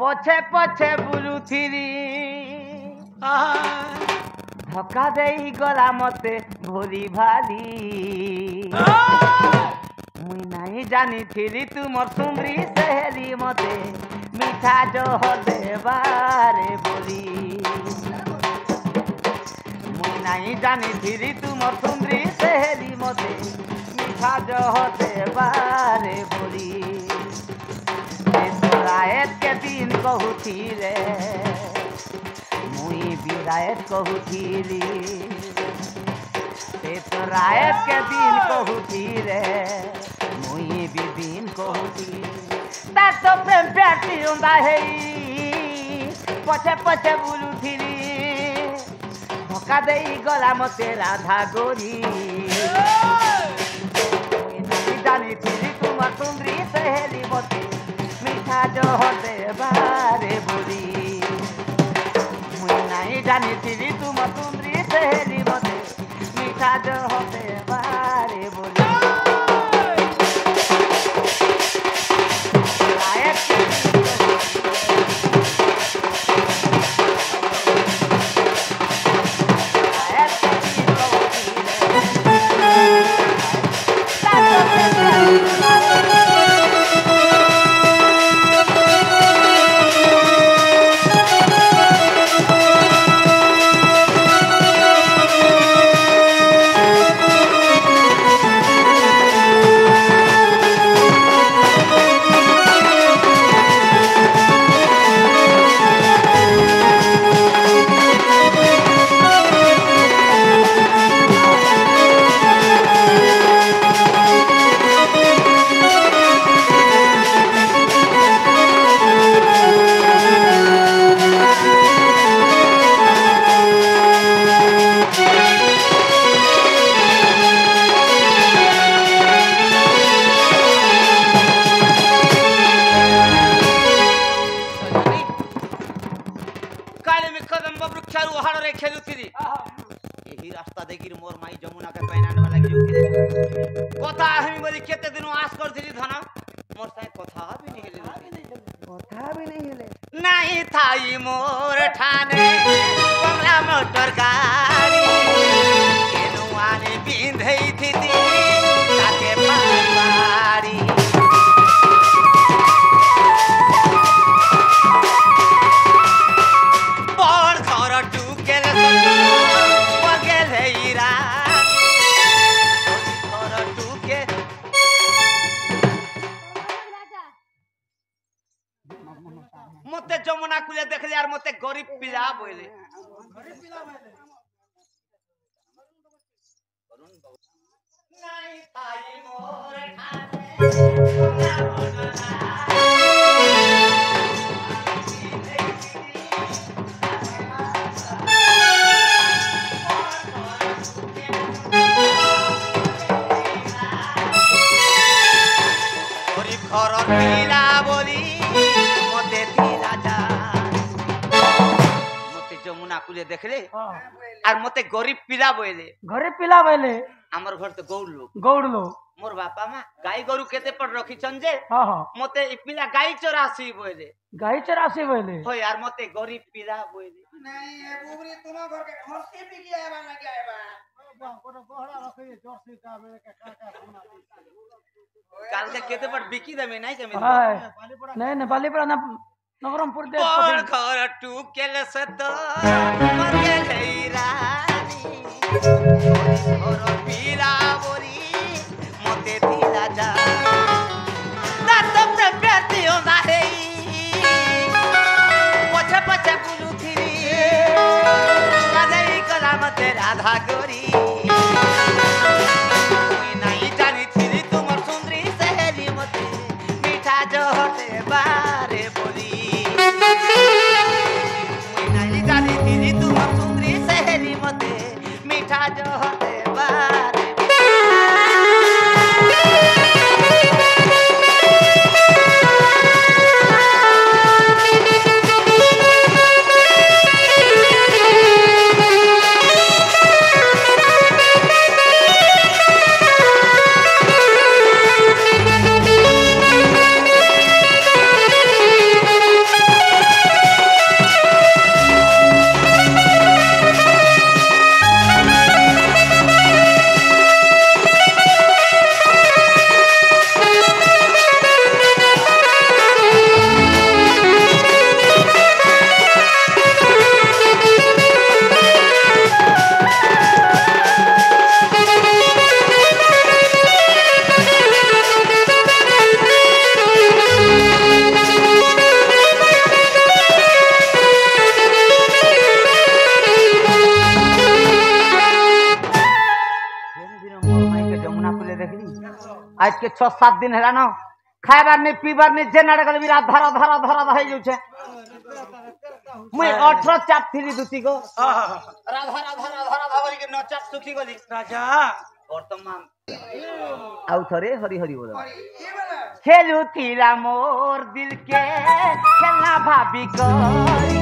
पछे पछे बुलुथिरी धक्का देई गला मते भोली भाली मुई नहीं जानी थी तुम सुंदरी सहेली मते मीठा जो देवारे बोली मुई नहीं जानी थी तुम सुंदरी सहेली मते मीठा जो देवारे बोली रायत के दिन कहूथी रे मुई विरायत कहूथी तो रायत के दिन कहूथी रे मुई भी दिन कहूथी तो प्रेम प्याटी उंदा है पछे पछे बुलुथी धक्का देई गला मते राधा गोरी जानी थी तुम सुंदरी सहेली मते मीठा जो देवारे बोली मुई नहीं जानी थी तुम सुंदरी सहेली मते मीठा जो देवारे बोली मते जमुना कुले देखले यार मते गरीब पिला बोले नहीं ताई मोर गरीब घर पिला बोली जमुना कुले देखले और मते गरीब पिला बोले हमर घर तो गौड़ लो मोर बापा मां गाय गरु केते पर रखी छन जे मते ई पिला गाय 84 बोले हो यार मते गरीब पिला बोले नहीं ए बुबरी तुम घर के खर्चे भी गया बा ना गया बा कोनो गोहरा रखी जर्सी का बेले के काका सुना काल के केते पर बिकी दमे नहीं के नहीं नहीं बालीपुरा ना नवरमपुर दे पर घर टूकेल सत मर गेलै रानी और पीला बोरी मते दिला जा दात प्रपति होंदा है पछे पछे बुलुथिरी कादै कला मते राधा गोरी कोई नहीं जानी थी तुमर सुंदरी सहेली मते मीठा जो होते बारे बोली मीठा जो होते बारे आज के 6-7 दिन है ना खाइबार नहीं पीबार नहीं जे नाड़ गल भी रात धरा धरा धरा हो जाउछे मुई 18 चाप थी दुती को राधा राधा राधा राधा बोली के न चाप सुखी गली राजा वर्तमान आउ थरे हरि हरि बोल खेलू तीरा मोर दिल के खेलना भाभी करी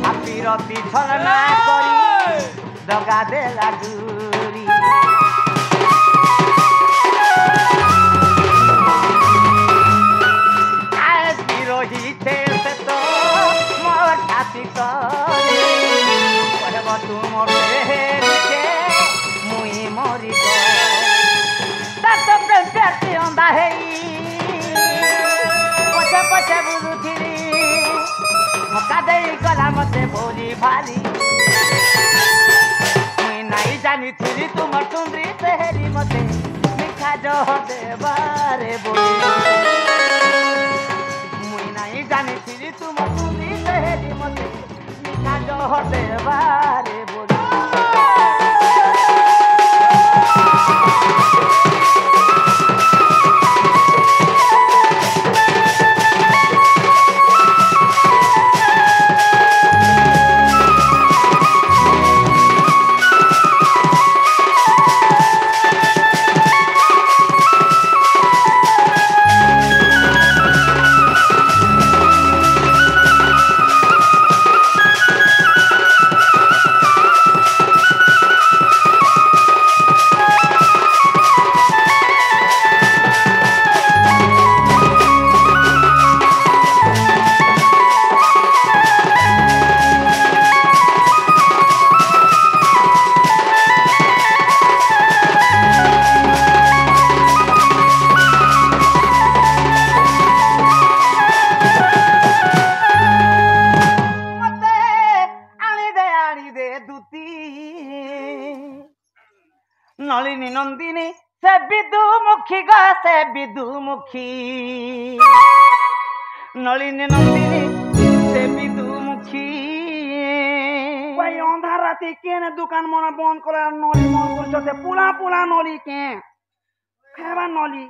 आपी रति छलना करी दगा दे लागुरी आज विरोही थे से तो मोर छाती करी कहब तुम प्रेम के मुई मरी तो प्रेम प्यासी अंधा है पछे पछे बुझुथिली धक्का दे गला मते बोली भाली मुई नहीं जानी थी तुम सुंदरी तेरी मते मिठा जो देवारे बोली मुई नहीं जानी थी तुम सुंदरी तेरी मते मिठा जो देवारे बोली नलिनी नंदिनी से विदुमुखी गा से विदुमुखी नलिनी नंदिनी से विदुमुखी भाई अंधार राती केने दुकान मना बंद करे नली मन करछते पुला पुला नली के खाइबा नली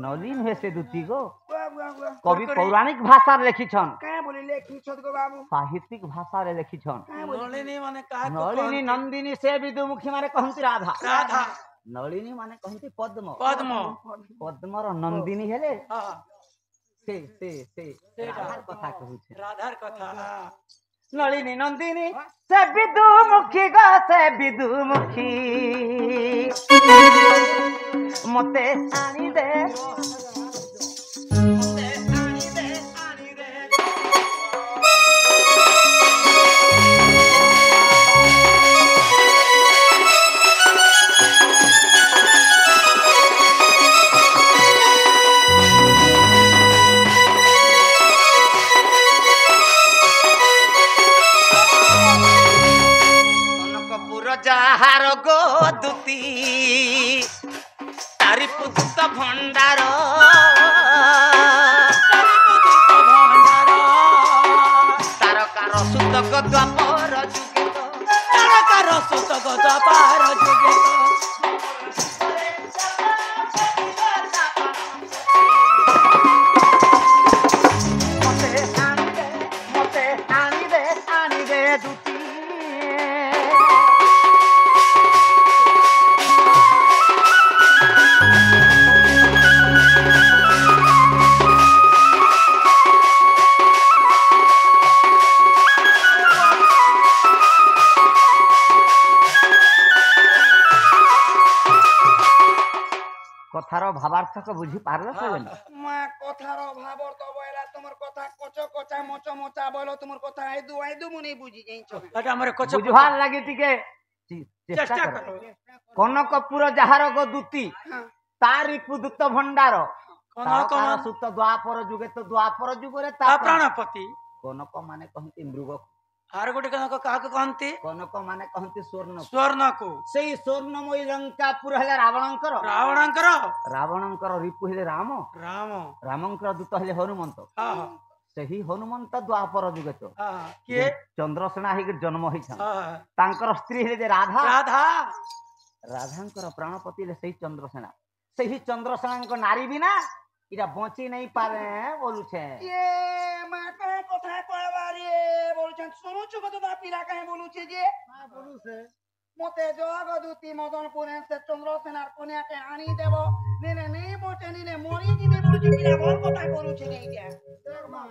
नलिन हे से दुती गो कवि पौराणिक भाषा लिखी छन काय बोली लेखी छत गो बाबू साहित्यिक भाषा रे लिखी छन नलिनी माने का नलिनी नंदिनी से विदुमुखी माने कहंती राधा राधा नलिनी माने कहंती पद्म पद्म पद्मर नंदिनी हेले से राधार कथा कहू छे राधार कथा नलिनी नंदिनी से विदुमुखी गा से विदुमुखी मते आनी दे जाहार गो दुती तारी पुत भंडार तारकार सुतक द्वापर जुगे तारकार सुतक द्वापर जुगे मते आनी दे दुती कथार भावार्थ को बुझी पारलो से मा कथार भावार्थ बोला तुमर कथा कोचो कोचा मोचो मोचा बोलो तुमर कथा आइदु मुनी बुझी जाइछो एटा हमरे कोचो बुझवार लागि टिके चेष्टा करो कनकपुर जहार गो दुती तारी पुदुत भंडार कनक सुत द्वापर जुगे तो द्वापर जुगरे ता प्राणपति कनक माने कहंती मृग आर गोटे कनक काहको कहंती कनक माने कहंती स्वर्ण को सेई स्वर्णमयी लंकापुर हले रावणंकर रिपु हले राम रामंकर दूत हले हनुमंत सही हनुमंत द्वापर जुगे तो के चंद्रसेना हे जन्म होई छ तांकर स्त्री हले जे राधा राधांकर प्राणपति ले सही चंद्रसेना ସେହି ଚନ୍ଦ୍ରସେନାଙ୍କ ନାରୀ ବିନା ଇଟା ବଞ୍ଚି नहीं पारे बोलुछे। ये मां का কথা কয়বারে বলছেন শুনুছ কথা পিলা কাহে বলুছে যে মা বলুছে মতে জগদূতি মদনপুরে সে চন্দ্রসেনার কন্যাকে আনি দেব নিলে নেই বটে নিলে মরি দিবে বলছে পিলা বল কথা করুছে এইটা দেখ মা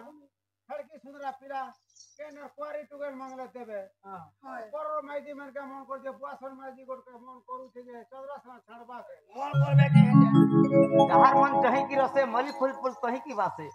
হড়কি সুন্দরা পিরা কেন কোয়ারি টুগের মঙ্গলে দেবে হয় পরর মাইজি মনকে মন করছে পুয়াসন মাইজি গোটকে মন করুছে যে চন্দ্রসেনা ছাড়বাকে মন করবে কে যাহার মন চাহি কি রসে মলি ফুল ফুল কহি কি বাসে